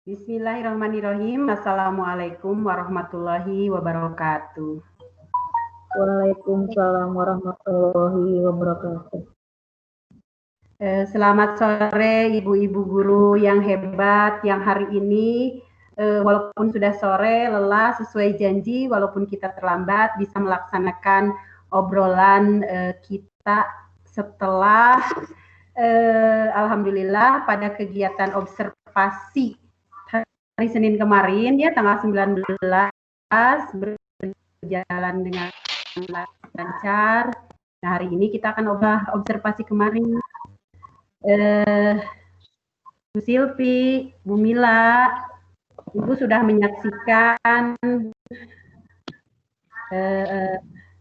Bismillahirrahmanirrahim. Assalamualaikum warahmatullahi wabarakatuh. Waalaikumsalam warahmatullahi wabarakatuh. Selamat sore ibu-ibu guru yang hebat, yang hari ini walaupun sudah sore, lelah, sesuai janji, walaupun kita terlambat, bisa melaksanakan obrolan kita setelah alhamdulillah pada kegiatan observasi hari Senin kemarin ya tanggal 19 berjalan dengan lancar. Nah, hari ini kita akan observasi kemarin. Bu Silvi, Bu Mila, Ibu sudah menyaksikan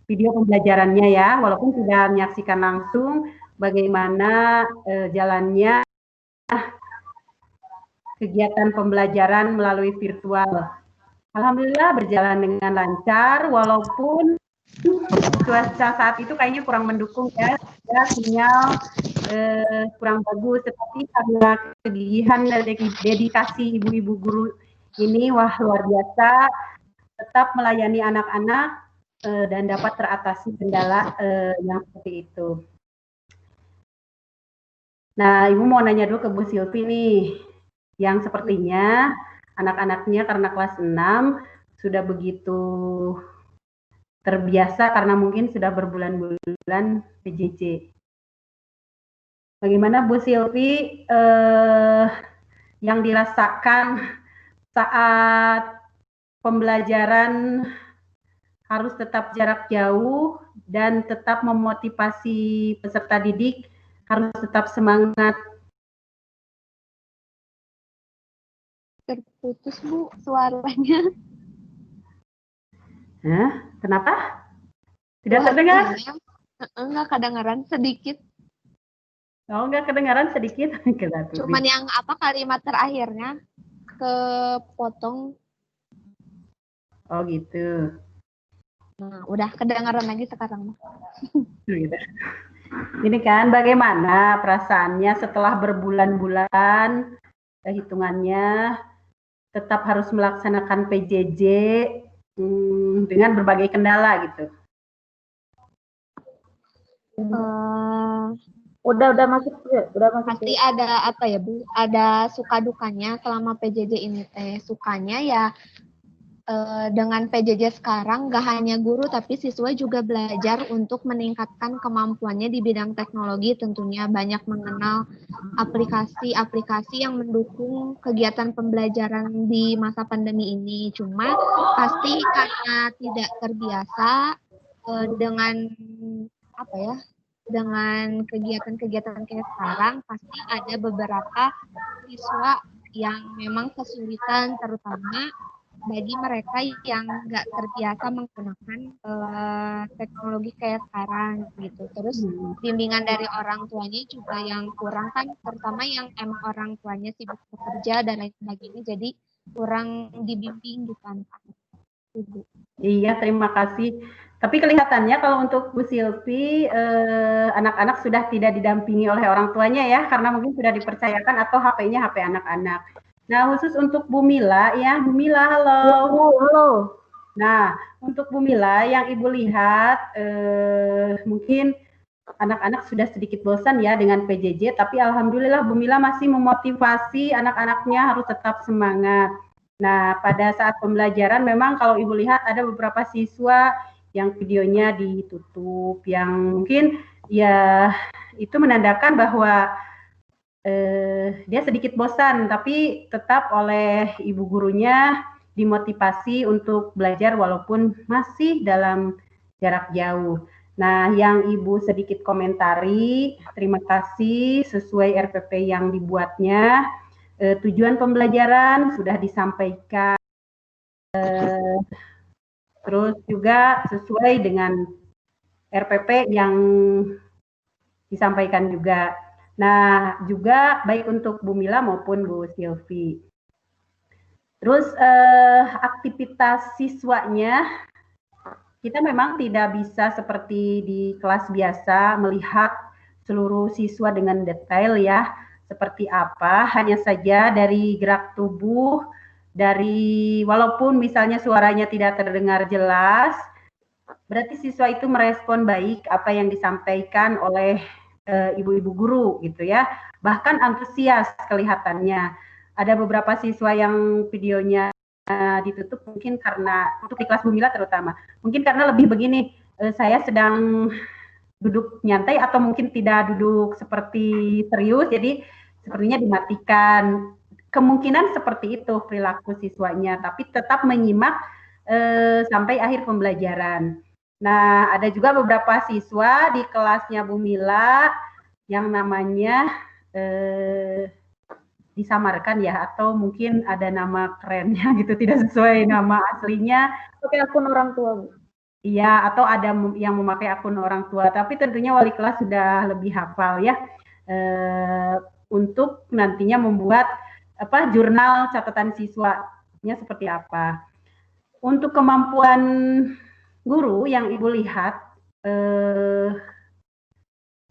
video pembelajarannya ya, walaupun sudah menyaksikan langsung bagaimana jalannya kegiatan pembelajaran melalui virtual. Alhamdulillah berjalan dengan lancar, walaupun cuaca saat itu kayaknya kurang mendukung ya sinyal kurang bagus, tetapi karena kegigihan dan dedikasi ibu-ibu guru ini wah luar biasa, tetap melayani anak-anak dan dapat teratasi kendala yang seperti itu. Nah, Ibu mau nanya dulu ke Bu Silvi nih, yang sepertinya anak-anaknya karena kelas 6 sudah begitu terbiasa karena mungkin sudah berbulan-bulan PJJ. Bagaimana Bu Silvi yang dirasakan saat pembelajaran harus tetap jarak jauh dan tetap memotivasi peserta didik harus tetap semangat? Terputus Bu suaranya. Hah? Kenapa? Tidak terdengar? Enggak kedengaran sedikit. Oh, enggak kedengaran sedikit? Cuman yang apa kalimat terakhirnya kepotong. Oh gitu. Nah, udah kedengaran lagi sekarang. Gitu. Ini kan bagaimana perasaannya setelah berbulan-bulan hitungannya tetap harus melaksanakan PJJ dengan berbagai kendala gitu. Udah masuk ya, udah masuk. Pasti ada apa ya Bu? Ada suka dukanya selama PJJ ini teh. Sukanya ya dengan PJJ sekarang gak hanya guru tapi siswa juga belajar untuk meningkatkan kemampuannya di bidang teknologi, tentunya banyak mengenal aplikasi-aplikasi yang mendukung kegiatan pembelajaran di masa pandemi ini. Cuma pasti karena tidak terbiasa dengan apa ya, dengan kegiatan-kegiatan kayak sekarang, pasti ada beberapa siswa yang memang kesulitan, terutama bagi mereka yang nggak terbiasa menggunakan teknologi kayak sekarang gitu. Terus bimbingan dari orang tuanya juga yang kurang kan, terutama yang emang orang tuanya sibuk bekerja dan lain sebagainya, jadi kurang dibimbing gitu anak-anak. Iya, terima kasih. Tapi kelihatannya kalau untuk Bu Silvi, anak-anak sudah tidak didampingi oleh orang tuanya ya, karena mungkin sudah dipercayakan atau HP-nya HP anak-anak. Nah, khusus untuk Bu Mila ya, Bu Mila, halo. Halo. Nah, untuk Bu Mila yang Ibu lihat, mungkin anak-anak sudah sedikit bosan ya dengan PJJ, tapi alhamdulillah Bu Mila masih memotivasi anak-anaknya harus tetap semangat. Nah, pada saat pembelajaran memang kalau Ibu lihat ada beberapa siswa yang videonya ditutup, yang mungkin ya itu menandakan bahwa dia sedikit bosan, tapi tetap oleh ibu gurunya dimotivasi untuk belajar walaupun masih dalam jarak jauh. Nah, yang Ibu sedikit komentari, terima kasih sesuai RPP yang dibuatnya. Tujuan pembelajaran sudah disampaikan, terus juga sesuai dengan RPP yang disampaikan juga. Nah, juga baik untuk Bu Mila maupun Bu Silvi. Terus aktivitas siswanya, kita memang tidak bisa seperti di kelas biasa melihat seluruh siswa dengan detail ya. seperti apa, hanya saja dari gerak tubuh, dari walaupun misalnya suaranya tidak terdengar jelas, berarti siswa itu merespon baik apa yang disampaikan oleh ibu-ibu guru gitu ya, bahkan antusias kelihatannya. Ada beberapa siswa yang videonya ditutup mungkin karena untuk di kelas Bumila terutama, mungkin karena lebih begini, saya sedang duduk nyantai atau mungkin tidak duduk seperti serius, jadi sepertinya dimatikan. Kemungkinan seperti itu perilaku siswanya, tapi tetap menyimak sampai akhir pembelajaran. Nah, ada juga beberapa siswa di kelasnya Bumila yang namanya disamarkan ya, atau mungkin ada nama kerennya gitu, tidak sesuai nama aslinya. Pakai akun orang tua, Bu. Iya, atau ada yang memakai akun orang tua, tapi tentunya wali kelas sudah lebih hafal ya, untuk nantinya membuat jurnal catatan siswanya seperti apa. Untuk kemampuan guru yang Ibu lihat,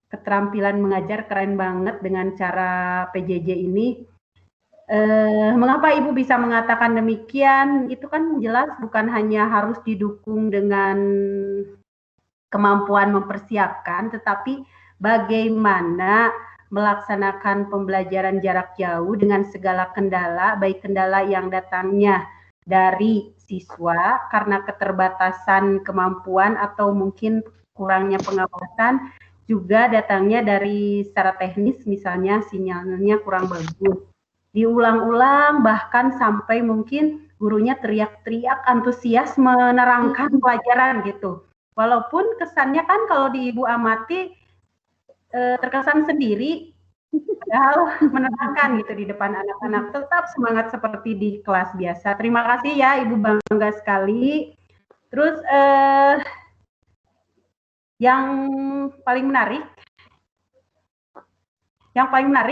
keterampilan mengajar keren banget dengan cara PJJ ini. Mengapa Ibu bisa mengatakan demikian? Itu kan jelas bukan hanya harus didukung dengan kemampuan mempersiapkan, tetapi bagaimana melaksanakan pembelajaran jarak jauh dengan segala kendala, baik kendala yang datangnya dari siswa karena keterbatasan kemampuan atau mungkin kurangnya pengawasan, juga datangnya dari secara teknis, misalnya sinyalnya kurang bagus. Diulang-ulang bahkan sampai mungkin gurunya teriak-teriak antusias menerangkan pelajaran gitu. Walaupun kesannya kan kalau di Ibu amati terkesan sendiri, padahal menerangkan gitu di depan anak-anak, tetap semangat seperti di kelas biasa. Terima kasih ya Ibu, bangga sekali. Terus yang paling menarik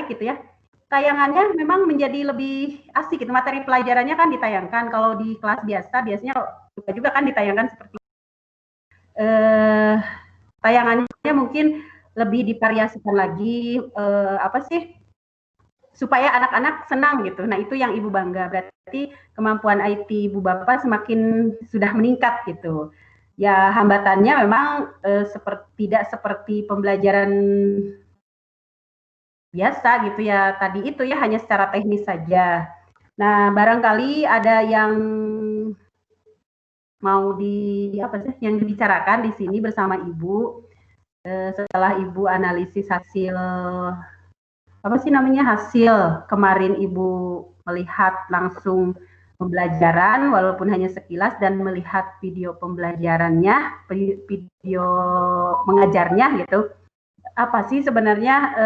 gitu ya, tayangannya memang menjadi lebih asik gitu. Materi pelajarannya kan ditayangkan. Kalau di kelas biasa biasanya juga kan ditayangkan seperti tayangannya mungkin lebih divariasikan lagi, supaya anak-anak senang gitu. Nah, itu yang Ibu bangga. Berarti kemampuan IT Ibu Bapak semakin sudah meningkat gitu. Ya, hambatannya memang tidak seperti pembelajaran biasa gitu ya. Tadi itu ya hanya secara teknis saja. Nah, barangkali ada yang mau yang dibicarakan di sini bersama Ibu setelah Ibu analisis hasil hasil kemarin Ibu melihat langsung pembelajaran walaupun hanya sekilas dan melihat video pembelajarannya, video mengajarnya gitu. Apa sih sebenarnya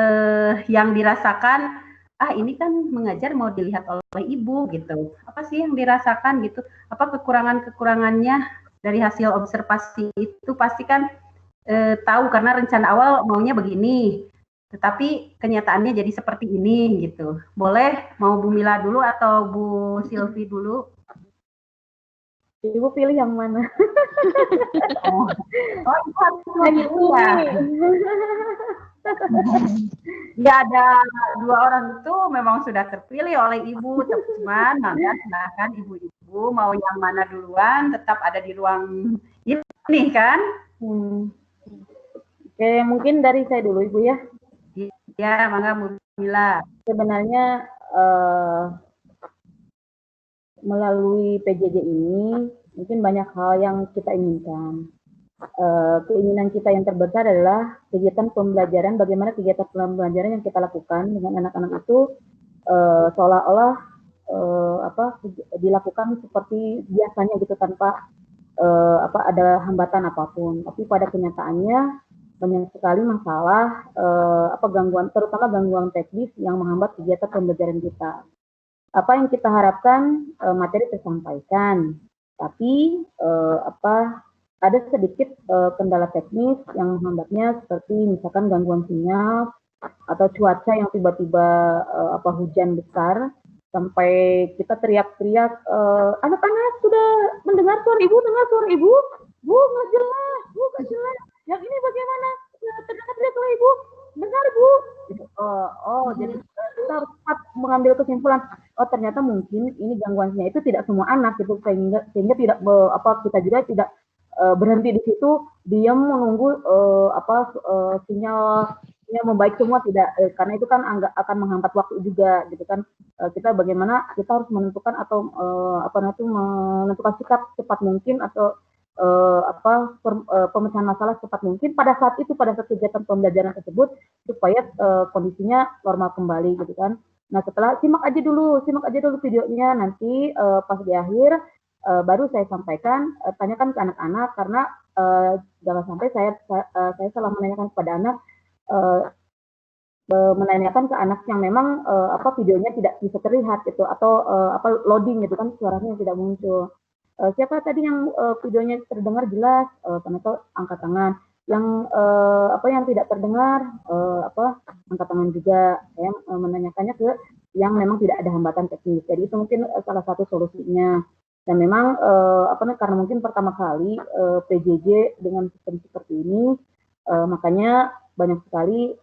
yang dirasakan? Ini kan mengajar mau dilihat oleh Ibu gitu. Apa sih yang dirasakan gitu? Apa kekurangan-kekurangannya dari hasil observasi itu pasti kan tahu karena rencana awal maunya begini. Tetapi kenyataannya jadi seperti ini gitu. Boleh mau Bu Mila dulu atau Bu Silvi dulu? Ibu pilih yang mana? Itu ya. Ya ada dua orang itu memang sudah terpilih oleh Ibu, teman-teman. Maka silakan Ibu-ibu mau yang mana duluan, tetap ada di ruang ini kan? Oke, mungkin dari saya dulu Ibu ya. Ya, mangga Bu Mila. Sebenarnya melalui PJJ ini mungkin banyak hal yang kita inginkan. Keinginan kita yang terbesar adalah kegiatan pembelajaran, bagaimana kegiatan pembelajaran yang kita lakukan dengan anak-anak itu seolah-olah dilakukan seperti biasanya gitu tanpa ada hambatan apapun. Tapi pada kenyataannya banyak sekali masalah gangguan, terutama gangguan teknis yang menghambat kegiatan pembelajaran kita. Apa yang kita harapkan materi tersampaikan, tapi ada sedikit kendala teknis yang menghambatnya seperti misalkan gangguan sinyal atau cuaca yang tiba-tiba hujan besar sampai kita teriak-teriak, anak-anak sudah mendengar suara Ibu, Bu nggak jelas, Bu nggak jelas, yang ini bagaimana terdengar teriak oleh Ibu, dengar Bu. Jadi mengambil kesimpulan, oh ternyata mungkin ini gangguannya itu tidak semua anak gitu, sehingga tidak kita juga tidak berhenti di situ, diam menunggu sinyal membaik semua, tidak, karena itu kan akan menghambat waktu juga gitu kan. Kita bagaimana kita harus menentukan atau menentukan sikap cepat mungkin atau pemecahan masalah cepat mungkin pada saat kegiatan pembelajaran tersebut, supaya kondisinya normal kembali gitu kan. Nah, setelah simak aja dulu videonya, nanti pas di akhir baru saya sampaikan, tanyakan ke anak-anak, karena jangan sampai saya salah menanyakan kepada anak, menanyakan ke anak yang memang videonya tidak bisa terlihat gitu, atau loading gitu kan, suaranya tidak muncul. Siapa tadi yang videonya terdengar jelas, ternyata angkat tangan. Yang yang tidak terdengar, angkat tangan juga. Saya menanyakannya ke yang memang tidak ada hambatan teknis. Jadi itu mungkin salah satu solusinya. Dan memang karena mungkin pertama kali PJJ dengan sistem seperti ini, makanya banyak sekali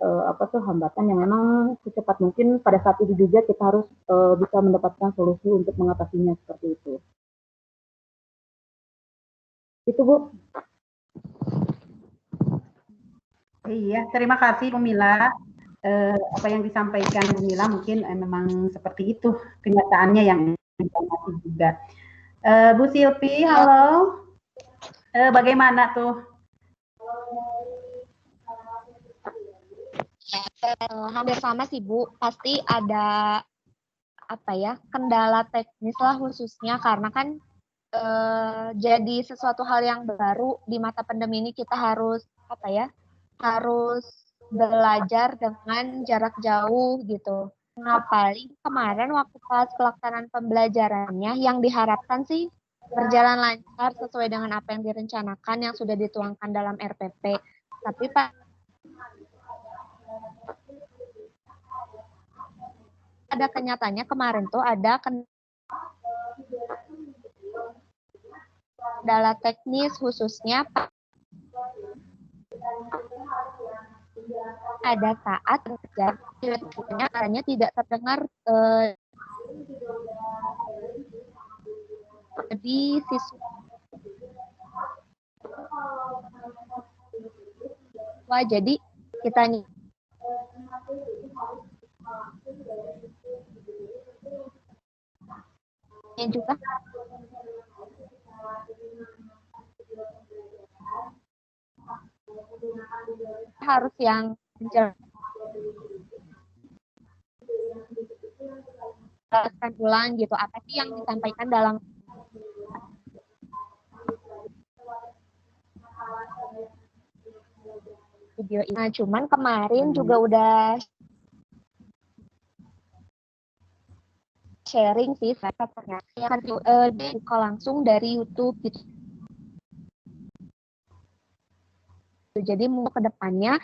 hambatan yang memang secepat mungkin pada saat itu juga kita harus bisa mendapatkan solusi untuk mengatasinya seperti itu. Itu Bu. Iya, terima kasih Bu Mila. Apa yang disampaikan Bu Mila mungkin memang seperti itu kenyataannya yang informasi juga. Bu Silpi, halo. Bagaimana tuh? Hampir sama sih Bu, pasti ada kendala teknis lah khususnya karena kan jadi sesuatu hal yang baru di masa pandemi ini. Kita harus harus belajar dengan jarak jauh gitu. Nah, paling kemarin waktu pas pelaksanaan pembelajarannya yang diharapkan sih berjalan lancar sesuai dengan apa yang direncanakan yang sudah dituangkan dalam RPP. Tapi pada kenyataannya kemarin tuh ada kendala teknis, khususnya ada saat terjadi tidak terdengar di siswa. Jadi kita juga harus yang menjelaskan ulang gitu apa sih yang disampaikan dalam video ini. Nah, cuman kemarin juga udah sharing sih, ternyata yang dibuka langsung dari YouTube gitu. Jadi mau ke depannya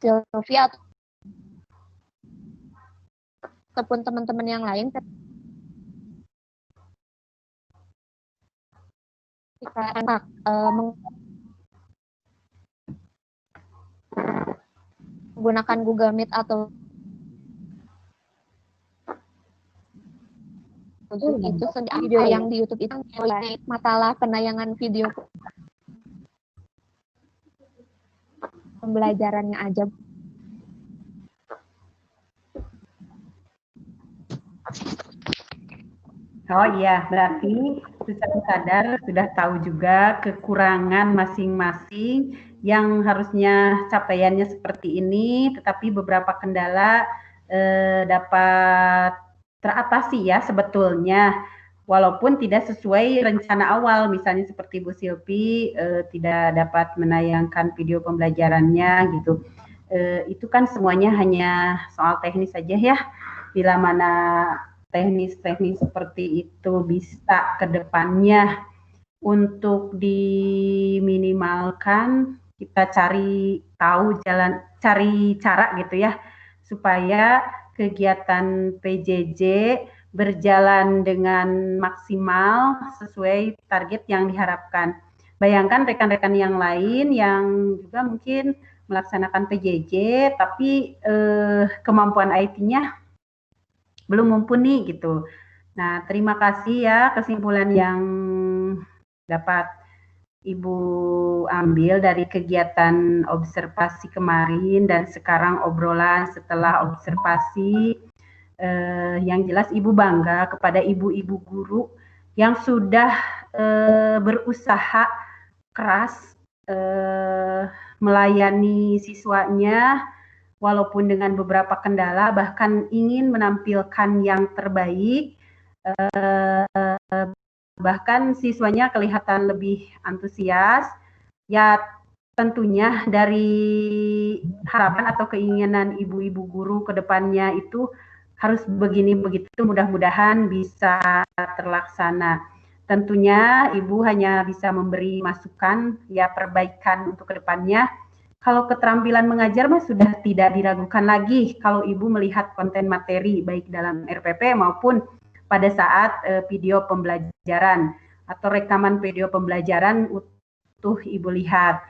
Sylvia ataupun teman-teman yang lain kita menggunakan Google Meet atau itu video yang di YouTube itu masalah penayangan video pembelajarannya aja. Oh iya, berarti secara sadar sudah tahu juga kekurangan masing-masing yang harusnya capaiannya seperti ini, tetapi beberapa kendala dapat teratasi ya sebetulnya, walaupun tidak sesuai rencana awal, misalnya seperti Bu Silpi tidak dapat menayangkan video pembelajarannya gitu. Itu kan semuanya hanya soal teknis saja ya, bila mana teknis-teknis seperti itu bisa ke depannya untuk diminimalkan, kita cari cara gitu ya, supaya kegiatan PJJ berjalan dengan maksimal sesuai target yang diharapkan. Bayangkan rekan-rekan yang lain yang juga mungkin melaksanakan PJJ, tapi kemampuan IT-nya belum mumpuni gitu. Nah, terima kasih ya kesimpulan yang dapat Ibu ambil dari kegiatan observasi kemarin dan sekarang obrolan setelah observasi. Yang jelas Ibu bangga kepada ibu-ibu guru yang sudah berusaha keras melayani siswanya walaupun dengan beberapa kendala, bahkan ingin menampilkan yang terbaik, bahkan siswanya kelihatan lebih antusias. Ya tentunya dari harapan atau keinginan ibu-ibu guru ke depannya itu harus begini begitu, mudah-mudahan bisa terlaksana. Tentunya Ibu hanya bisa memberi masukan, ya perbaikan untuk ke depannya. Kalau keterampilan mengajar mah sudah tidak diragukan lagi kalau Ibu melihat konten materi baik dalam RPP maupun pada saat video pembelajaran atau rekaman video pembelajaran utuh Ibu lihat.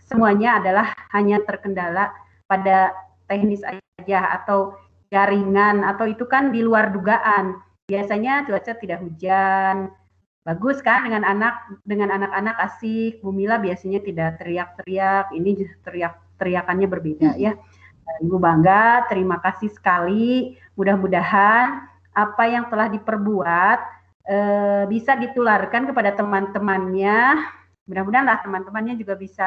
Semuanya adalah hanya terkendala pada teknis aja atau jaringan, atau itu kan di luar dugaan. Biasanya cuaca tidak hujan, bagus kan dengan anak-anak asik. Bu Mila biasanya tidak teriak-teriak, ini teriakannya berbeda ya. Ibu bangga, terima kasih sekali. Mudah-mudahan apa yang telah diperbuat bisa ditularkan kepada teman-temannya. Mudah-mudahan lah teman-temannya juga bisa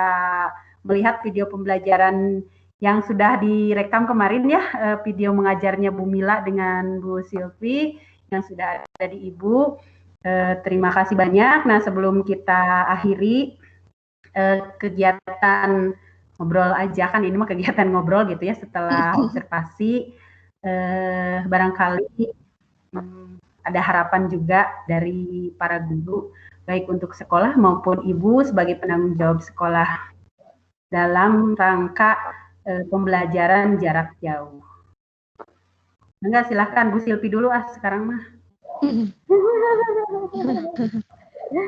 melihat video pembelajaran yang sudah direkam kemarin ya, video mengajarnya Bu Mila dengan Bu Silvi yang sudah ada di Ibu. Terima kasih banyak. Nah, sebelum kita akhiri kegiatan ngobrol aja, kan ini mah kegiatan ngobrol gitu ya setelah observasi, barangkali ada harapan juga dari para guru baik untuk sekolah maupun Ibu sebagai penanggung jawab sekolah dalam rangka pembelajaran jarak jauh. Enggak, silahkan Bu Silvi dulu sekarang mah.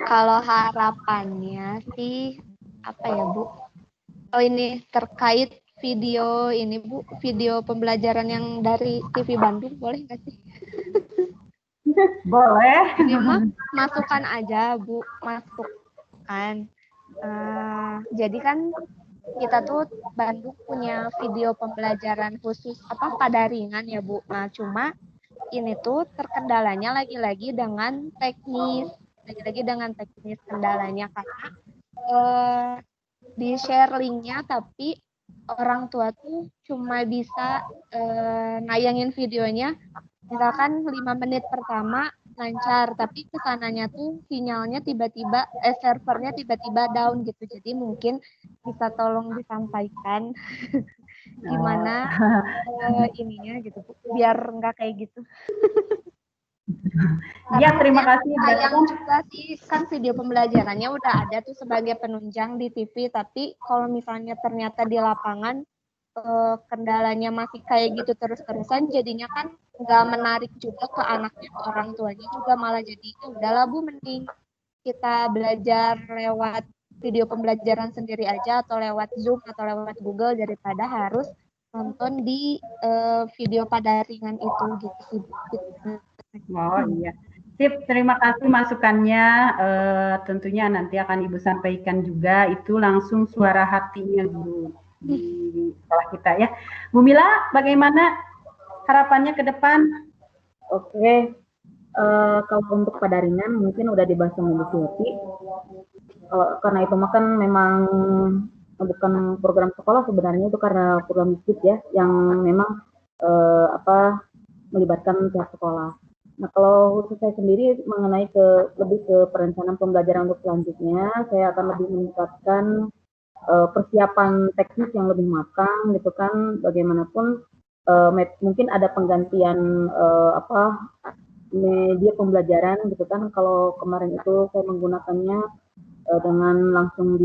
Kalau harapannya sih apa ya Bu? Oh ini terkait video ini Bu, video pembelajaran yang dari TV Bandung boleh nggak sih? Boleh. Ini mah masukkan aja Bu, masukkan. Jadi kan kita tuh Bandung punya video pembelajaran khusus pada ringan ya Bu. Nah cuma ini tuh terkendalanya lagi-lagi dengan teknis, kendalanya karena di share linknya tapi orang tua tuh cuma bisa nayangin videonya misalkan 5 menit pertama lancar, tapi kesananya tuh sinyalnya tiba-tiba servernya tiba-tiba down gitu. Jadi mungkin bisa tolong disampaikan gimana ininya gitu biar nggak kayak gitu. Ya, terima kasih. Sayang juga sih kan video pembelajarannya udah ada tuh sebagai penunjang di TV, tapi kalau misalnya ternyata di lapangan kendalanya masih kayak gitu terus-terusan, jadinya kan nggak menarik juga ke anaknya, ke orang tuanya juga malah jadi udahlah Bu, mending kita belajar lewat video pembelajaran sendiri aja atau lewat Zoom atau lewat Google daripada harus nonton di video pada ringan itu gitu sih. Oh iya, sip. Terima kasih masukannya. Tentunya nanti akan Ibu sampaikan juga itu langsung suara hatinya guru di sekolah kita ya. Bu Mila, bagaimana harapannya ke depan? Oke, kalau untuk pada ringan mungkin udah dibahas sama Bu Silvi. Karena itu mah kan memang bukan program sekolah sebenarnya, itu karena program masjid ya yang memang melibatkan pihak sekolah. Nah, kalau khusus saya sendiri mengenai lebih ke perencanaan pembelajaran untuk selanjutnya, saya akan lebih meningkatkan persiapan teknis yang lebih matang gitu kan. Bagaimanapun mungkin ada penggantian media pembelajaran gitu kan. Kalau kemarin itu saya menggunakannya dengan langsung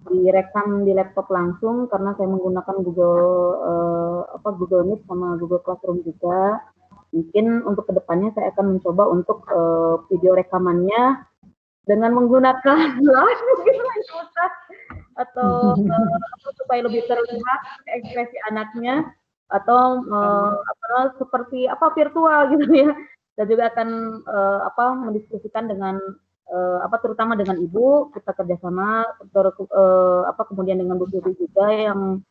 direkam di laptop langsung karena saya menggunakan Google Meet sama Google Classroom juga. Mungkin untuk kedepannya saya akan mencoba untuk video rekamannya dengan menggunakan live susah atau supaya lebih terlihat ekspresi anaknya atau seperti virtual gitu ya. Dan juga akan mendiskusikan dengan terutama dengan ibu, kita kerjasama, kemudian dengan Bu Sylvie juga yang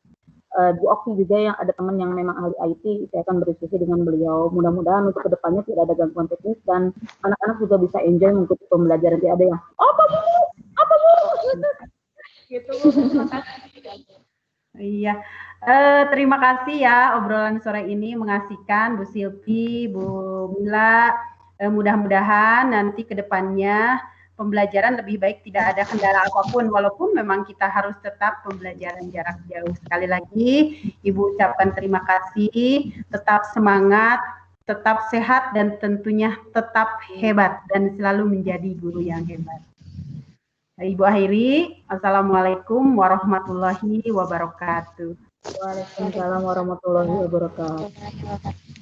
Bu Okti juga yang ada teman yang memang ahli IT, saya akan berdiskusi dengan beliau. Mudah-mudahan untuk kedepannya tidak ada gangguan teknis dan anak-anak juga bisa enjoy mengikuti pembelajaran. Tidak ada yang apa bu, gitu Bu. Terima kasih. Iya, terima kasih ya obrolan sore ini mengasihkan Bu Sylvie, Bu Mila. Mudah-mudahan nanti kedepannya pembelajaran lebih baik, tidak ada kendala apapun, walaupun memang kita harus tetap pembelajaran jarak jauh. Sekali lagi, Ibu ucapkan terima kasih, tetap semangat, tetap sehat, dan tentunya tetap hebat, dan selalu menjadi guru yang hebat. Ibu akhiri, Assalamualaikum warahmatullahi wabarakatuh. Waalaikumsalam warahmatullahi wabarakatuh.